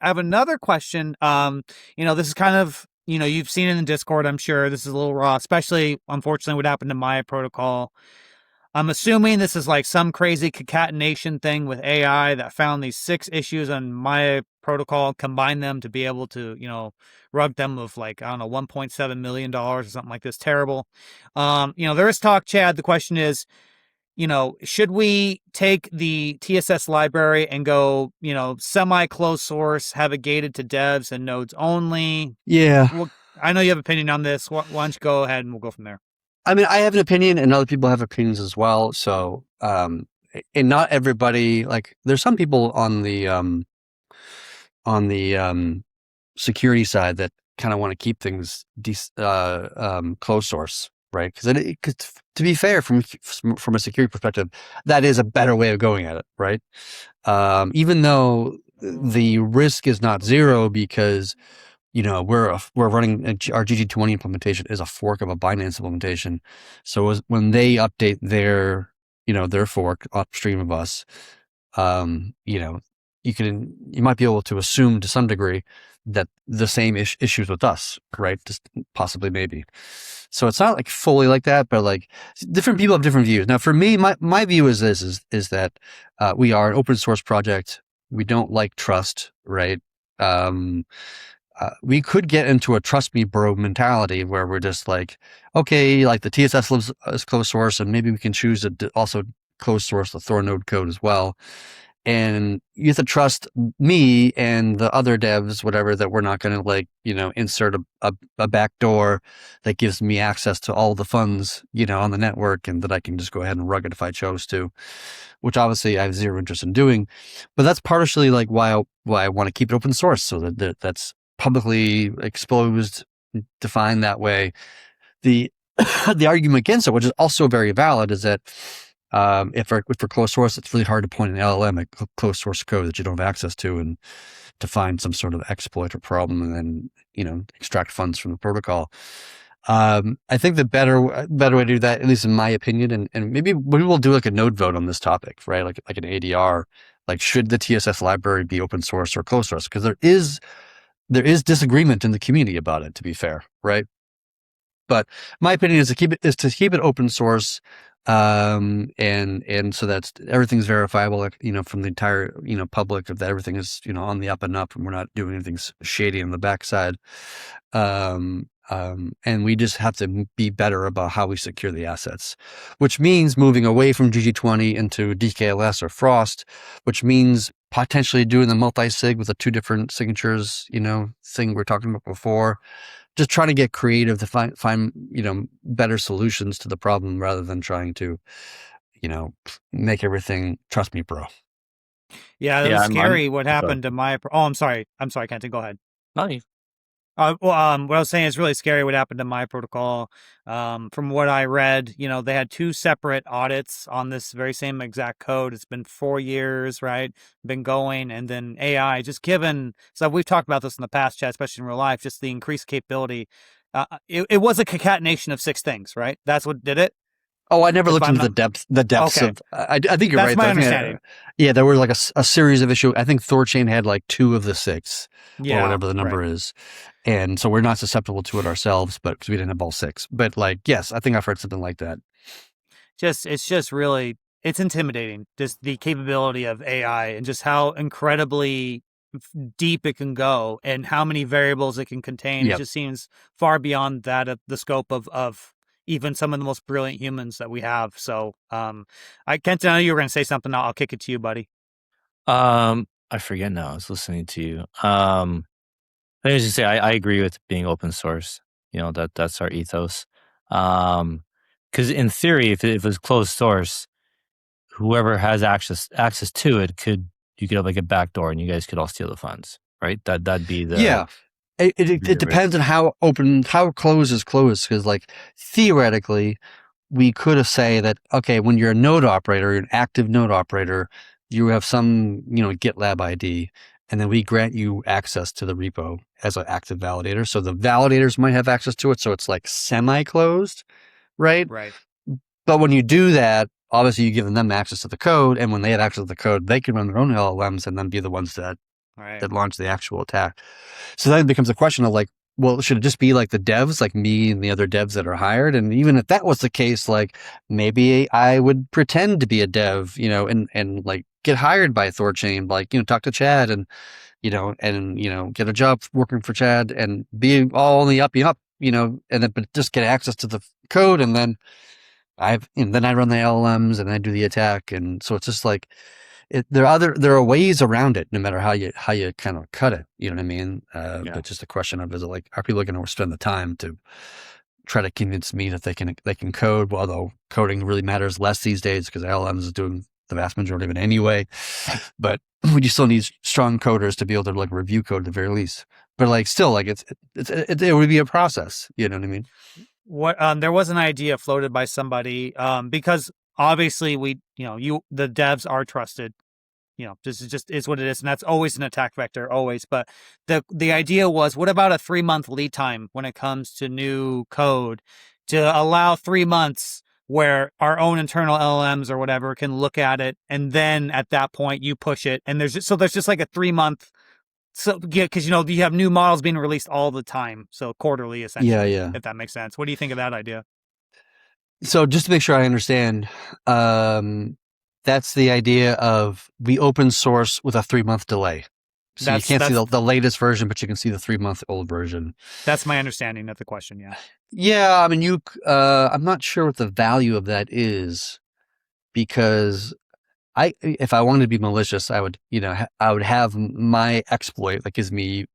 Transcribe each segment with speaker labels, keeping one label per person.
Speaker 1: I have another question. This is kind of, you've seen it in Discord, I'm sure. This is a little raw, especially, unfortunately, what happened to Maya protocol. I'm assuming this is like some crazy concatenation thing with AI that found these 6 issues on Maya protocol, combined them to be able to, rug them of like, I don't know, $1.7 million or something like this. Terrible. There is talk, Chad. The question is, should we take the TSS library and go, semi-closed source, have it gated to devs and nodes only?
Speaker 2: Yeah.
Speaker 1: Well, I know you have an opinion on this. Why don't you go ahead and we'll go from there.
Speaker 2: I mean, I have an opinion and other people have opinions as well. So, and not everybody, like there's some people on the security side that kind of want to keep things closed source, right? Because to be fair, from a security perspective, that is a better way of going at it, right? Even though the risk is not zero, because we're running our GG20 implementation is a fork of a Binance implementation. So when they update their fork upstream of us, you might be able to assume to some degree that the same issues with us, right? Just possibly, maybe. So it's not like fully like that, but like different people have different views. Now, for me, my view is this: is that we are an open source project. We don't like trust, right? We could get into a trust me bro mentality where we're just like, okay, like the TSS lives as closed source, and maybe we can choose to also closed source the Thor node code as well. And you have to trust me and the other devs, whatever, that we're not going to insert a back door that gives me access to all the funds, on the network, and that I can just go ahead and rug it if I chose to, which obviously I have zero interest in doing. But that's partially like why I want to keep it open source, so that's publicly exposed, defined that way. The the argument against it, which is also very valid, is that if we're closed source, it's really hard to point an LLM at closed source code that you don't have access to and to find some sort of exploit or problem and then, extract funds from the protocol. I think the better way to do that, at least in my opinion, and maybe we'll do like a node vote on this topic, right? Like an ADR, like should the TSS library be open source or closed source? Because there is disagreement in the community about it, to be fair, right? But my opinion is to keep it open source, and so that everything's verifiable, from the entire public, of that everything is on the up and up, and we're not doing anything shady on the backside. And we just have to be better about how we secure the assets, which means moving away from GG20 into DKLS or Frost, which means potentially doing the multi-sig with the 2 different signatures, thing we're talking about before. Just trying to get creative to find better solutions to the problem, rather than trying to make everything trust me, bro.
Speaker 1: Yeah, that
Speaker 3: Yeah,
Speaker 1: was
Speaker 3: I'm
Speaker 1: scary what
Speaker 3: sorry.
Speaker 1: happened to Maya. Oh, I'm sorry, Kenton. Go ahead.
Speaker 3: No,
Speaker 1: What I was saying is really scary what happened to my protocol. From what I read, they had 2 separate audits on this very same exact code. It's been 4 years, right? Been going, and then AI, just given. So we've talked about this in the past, chat, especially in real life. Just the increased capability. It was a concatenation of 6 things, right? That's what did it.
Speaker 2: Oh, I never
Speaker 1: If
Speaker 2: looked
Speaker 1: I'm
Speaker 2: into
Speaker 1: not
Speaker 2: the depths
Speaker 1: okay,
Speaker 2: of. I think you're
Speaker 1: that's
Speaker 2: right.
Speaker 1: my
Speaker 2: Though.
Speaker 1: understanding.
Speaker 2: Yeah, there were like a series of issues. I think THORChain had like 2 of the 6, or
Speaker 1: Yeah,
Speaker 2: whatever the number
Speaker 1: right.
Speaker 2: is, and so we're not susceptible to it ourselves, but because we didn't have all 6. But like, yes, I think I've heard something like that.
Speaker 1: It's just really, it's intimidating, just the capability of AI and just how incredibly deep it can go and how many variables it can contain. It
Speaker 2: Yep.
Speaker 1: just seems far beyond that of the scope of even some of the most brilliant humans that we have. So Kenton, I know you were going to say something. I'll kick it to you, buddy.
Speaker 3: I forget now. I was listening to you. I was just say I agree with being open source. That's our ethos. Because in theory, if it was closed source, whoever has access to it you could have like a backdoor, and you guys could all steal the funds, right? That'd be the
Speaker 2: Yeah. It depends on how closed is closed, because like theoretically, we could have say that, okay, when you're a node operator, you're an active node operator, you have some, GitLab ID, and then we grant you access to the repo as an active validator. So the validators might have access to it. So it's like semi-closed, right?
Speaker 1: Right.
Speaker 2: But when you do that, obviously you're giving them access to the code. And when they have access to the code, they can run their own LLMs and then be the ones that
Speaker 1: Right.
Speaker 2: that launch the actual attack. So then it becomes a question of like, well, should it just be like the devs, like me and the other devs that are hired? And even if that was the case, like maybe I would pretend to be a dev, and like get hired by THORChain, like, talk to Chad and, get a job working for Chad and be all on the up, and then but just get access to the code. And then then I run the LLMs and I do the attack. And so it's just like, there are ways around it, no matter how you kind of cut it. You know what I mean?
Speaker 3: Yeah.
Speaker 2: But just a question of, is it like, are people going to spend the time to try to convince me that they can code? Well, although coding really matters less these days because LLMs is doing the vast majority of it anyway. But we still need strong coders to be able to like review code at the very least. But like still, like it would be a process. You know what I mean?
Speaker 1: What there was an idea floated by somebody because obviously the devs are trusted. This is what it is, and that's always an attack vector, always. But the idea was, what about a 3-month lead time when it comes to new code, to allow 3 months where our own internal LLMs or whatever can look at it, and then at that point you push it, and there's just like a 3-month. So yeah, because you have new models being released all the time, so quarterly essentially.
Speaker 2: Yeah.
Speaker 1: If that makes sense. What do you think of that idea?
Speaker 2: So just to make sure I understand, that's the idea of we open source with a 3-month delay. So you can't see the latest version, but you can see the 3-month old version.
Speaker 1: That's my understanding of the question. Yeah.
Speaker 2: Yeah. I mean, I'm not sure what the value of that is, because if I wanted to be malicious, I would have my exploit that gives me,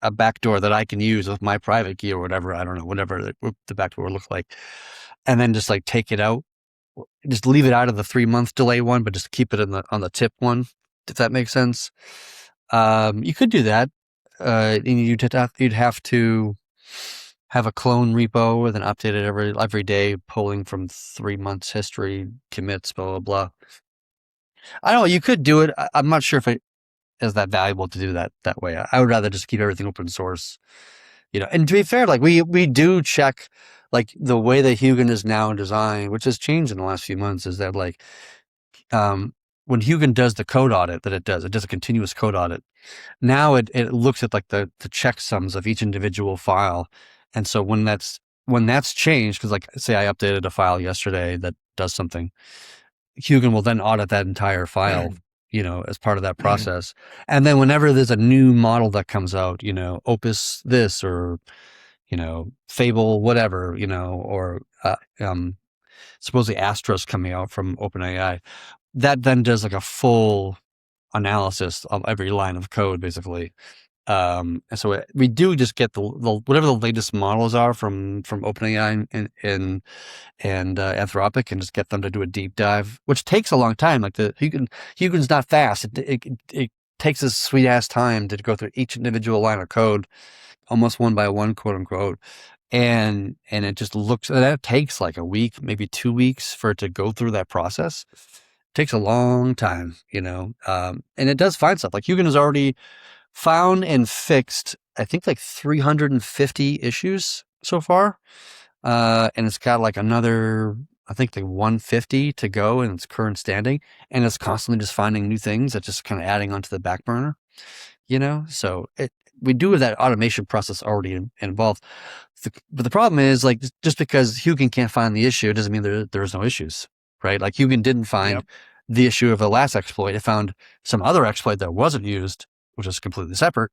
Speaker 2: a backdoor that I can use with my private key or whatever. I don't know, whatever the backdoor would look like. And then just like take it out, just leave it out of the 3-month delay one, but just keep it on the tip one, if that makes sense. You could do that. And you'd have to have a clone repo with an update it every day, pulling from 3 months history, commits, blah, blah, blah. I don't know. You could do it. I'm not sure if it is that valuable to do that way. I would rather just keep everything open source. And to be fair, like we do check, like the way that Hugin is now designed, which has changed in the last few months, is that like when Hugin does the code audit that it does a continuous code audit. Now it looks at like the checksums of each individual file. And so when that's changed, because like say I updated a file yesterday that does something, Hugin will then audit that entire file, as part of that process. And then whenever there's a new model that comes out, Opus this or, Fable, whatever, or supposedly Astra's coming out from OpenAI, that then does like a full analysis of every line of code, basically. And so we do just get the whatever the latest models are from OpenAI and Anthropic, and just get them to do a deep dive, which takes a long time. Like Hugin's not fast. It takes a sweet ass time to go through each individual line of code, almost one by one, quote unquote. And it just looks, that takes like a week, maybe 2 weeks for it to go through that process. It takes a long time, and it does find stuff. Like Hugin has already found and fixed, I think, like 350 issues so far. And it's got like another, I think, like 150 to go in its current standing. And it's constantly just finding new things that's just kind of adding onto the back burner, So we do have that automation process already involved. But the problem is, like, just because Hugin can't find the issue doesn't mean there's no issues, right? Like Hugin didn't find the issue of the last exploit. It found some other exploit that wasn't used, which is completely separate,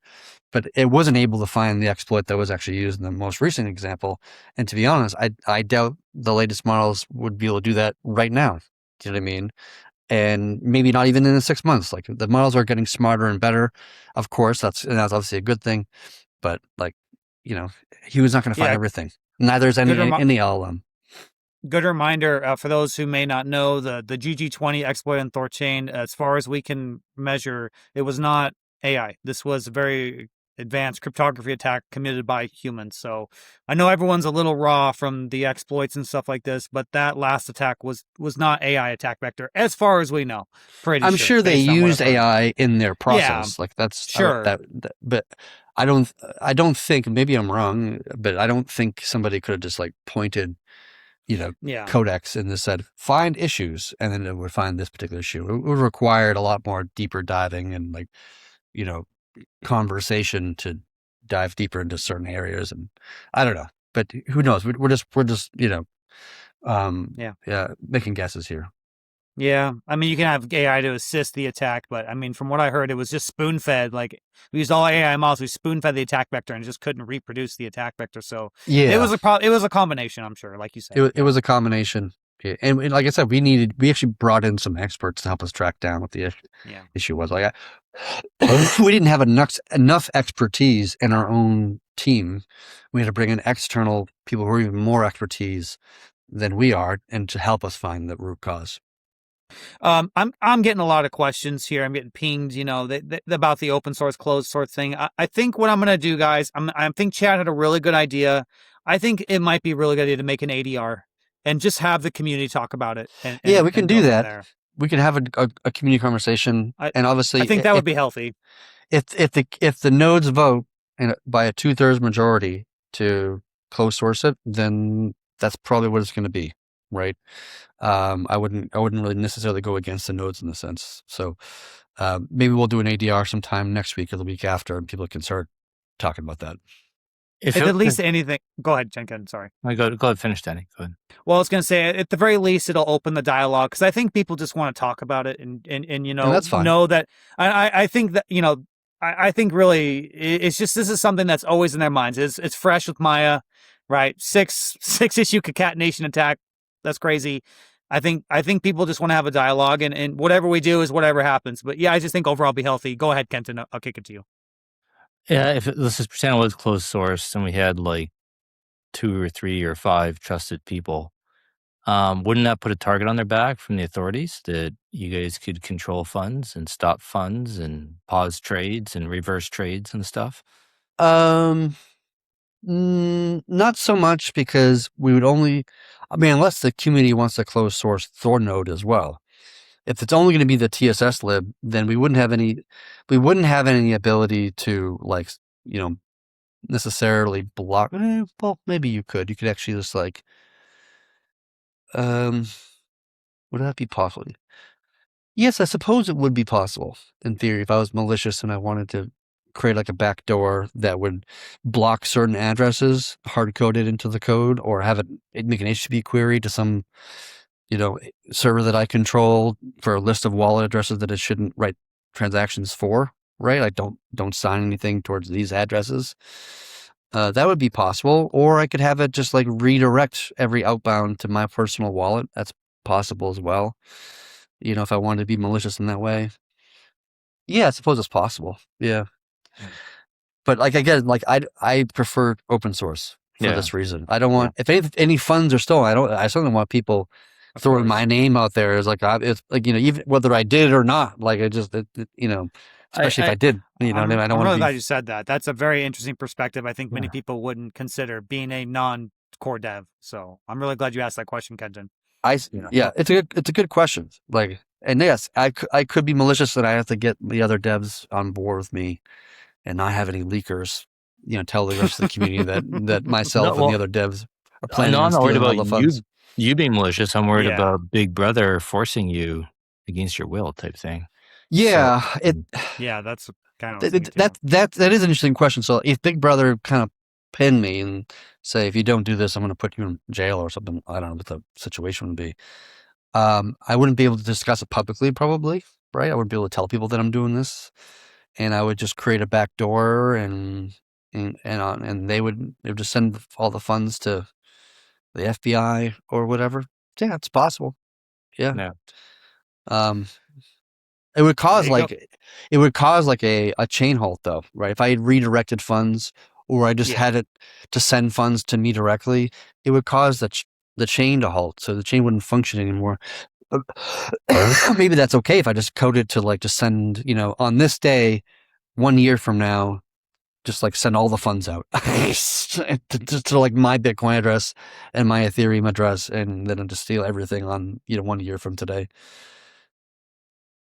Speaker 2: but it wasn't able to find the exploit that was actually used in the most recent example. And to be honest, I doubt the latest models would be able to do that right now. Do you know what I mean? And maybe not even in the 6 months. Like the models are getting smarter and better. Of course, that's obviously a good thing. But like, he was not going to find everything. Neither is any LLM.
Speaker 1: Good reminder for those who may not know, the GG20 exploit on THORChain, as far as we can measure, it was not AI. This was a very advanced cryptography attack committed by humans. So I know everyone's a little raw from the exploits and stuff like this, but that last attack was not AI attack vector, as far as we know.
Speaker 2: I'm sure they used AI in their process.
Speaker 1: Yeah,
Speaker 2: like that's
Speaker 1: sure.
Speaker 2: But I don't think, maybe I'm wrong, but I don't think somebody could have just like pointed, codex and just said, find issues, and then it would find this particular issue. It would require a lot more deeper diving and like conversation to dive deeper into certain areas, and I don't know, but who knows? We're just making guesses here.
Speaker 1: Yeah, I mean, you can have AI to assist the attack, but I mean, from what I heard, it was just spoon-fed. Like, we used all AI models, we spoon-fed the attack vector and just couldn't reproduce the attack vector. So it was a combination, I'm sure, like you said.
Speaker 2: It was a combination. Yeah. And like I said, we actually brought in some experts to help us track down what the issue was. Like, we didn't have enough expertise in our own team. We had to bring in external people who are even more expertise than we are, and to help us find the root cause.
Speaker 1: I'm getting a lot of questions here. I'm getting pinged, about the open source, closed source thing. I think what I'm going to do, guys, I think Chad had a really good idea. I think it might be a really good idea to make an ADR and just have the community talk about it. And
Speaker 2: we can do that. We can have a community conversation, and obviously,
Speaker 1: I think that would be healthy.
Speaker 2: If the nodes vote by a 2/3 majority to close source it, then that's probably what it's going to be, right? I wouldn't really necessarily go against the nodes in the sense. So maybe we'll do an ADR sometime next week or the week after, and people can start talking about that.
Speaker 1: If at least anything, go ahead, Jenkins. Sorry.
Speaker 3: Go ahead, finish, Danny. Go ahead.
Speaker 1: Well, I was going to say, at the very least, it'll open the dialogue, because I think people just want to talk about it and
Speaker 2: that's fine.
Speaker 1: know that I think that I think really it's just, this is something that's always in their minds. It's fresh with Maya, right? Six issue concatenation attack. That's crazy. I think people just want to have a dialogue, and whatever we do is whatever happens. But yeah, I just think overall be healthy. Go ahead, Kenton. I'll kick it to you.
Speaker 3: Yeah, let's just pretend it was closed source and we had like 2 or 3 or 5 trusted people. Wouldn't that put a target on their back from the authorities that you guys could control funds and stop funds and pause trades and reverse trades and stuff?
Speaker 2: Not so much, because we would only, unless the community wants to close source Thor node as well. If it's only going to be the TSS lib, then we wouldn't have any ability to, like, necessarily block. Well, maybe you could actually just like, would that be possible? Yes, I suppose it would be possible in theory, if I was malicious and I wanted to create like a backdoor that would block certain addresses hard coded into the code, or have it make an HTTP query to some server that I control for a list of wallet addresses that it shouldn't write transactions for, right? Like, don't sign anything towards these addresses. That would be possible. Or I could have it just like redirect every outbound to my personal wallet. That's possible as well. If I wanted to be malicious in that way. Yeah, I suppose it's possible. Yeah. But like, again, like I prefer open source for this reason. I don't want, if any funds are stolen, I certainly want people throwing my name out there as like, it's like, even whether I did or not, like, especially if I did, I don't
Speaker 1: I'm
Speaker 2: want
Speaker 1: really
Speaker 2: to
Speaker 1: glad you said that. That's a very interesting perspective. I think many people wouldn't consider, being a non-core dev. So I'm really glad you asked that question, Kenton.
Speaker 2: It's a good question. Like, and yes, I could be malicious, and I have to get the other devs on board with me and not have any leakers, tell the rest of the community that myself and the other devs are planning on stealing all the funds.
Speaker 3: You being malicious. I'm worried about Big Brother forcing you against your will type thing.
Speaker 2: Yeah,
Speaker 1: that's kind of
Speaker 2: that is an interesting question. So if Big Brother kind of pinned me and say, if you don't do this, I'm going to put you in jail or something, I don't know what the situation would be. I wouldn't be able to discuss it publicly, probably, right? I wouldn't be able to tell people that I'm doing this, and I would just create a backdoor, and they would just send all the funds to the FBI or whatever. Yeah, it's possible. Yeah. It would cause a chain halt, though, right? If I had redirected funds, or I just had it to send funds to me directly, it would cause the chain to halt, so the chain wouldn't function anymore. Maybe that's okay if I just code it to like just send, on this day, 1 year from now, just like send all the funds out to like my Bitcoin address and my Ethereum address, and then just steal everything on 1 year from today.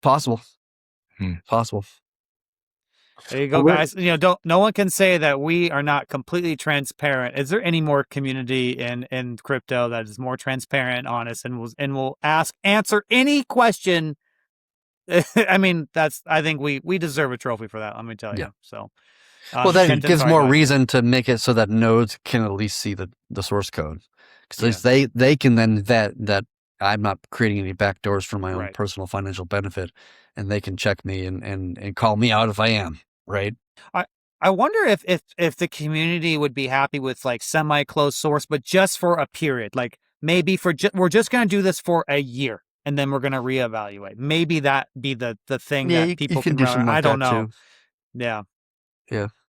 Speaker 2: Possible. Possible.
Speaker 1: There you go, guys. No one can say that we are not completely transparent. Is there any more community in crypto that is more transparent and honest, and will answer any question I mean, I think we deserve a trophy for that. Let me tell
Speaker 2: Yeah.
Speaker 1: you. So,
Speaker 2: Well, that
Speaker 1: Kenton,
Speaker 2: gives
Speaker 1: sorry,
Speaker 2: more
Speaker 1: go ahead.
Speaker 2: reason to make it so that nodes can at least see the source code, because
Speaker 1: Yeah.
Speaker 2: they can then vet that I'm not creating any backdoors for my own
Speaker 1: Right.
Speaker 2: personal financial benefit, and they can check me and call me out if I am, right?
Speaker 1: I I wonder if the community would be happy with like semi-closed source, but just for a period. Like maybe we're just going to do this for a year and then we're going to reevaluate. Maybe that be the thing
Speaker 2: Yeah,
Speaker 1: that
Speaker 2: you
Speaker 1: people
Speaker 2: can
Speaker 1: can
Speaker 2: do
Speaker 1: rally.
Speaker 2: something
Speaker 1: I
Speaker 2: like
Speaker 1: don't
Speaker 2: that
Speaker 1: know.
Speaker 2: too.
Speaker 1: Yeah.
Speaker 2: Yeah.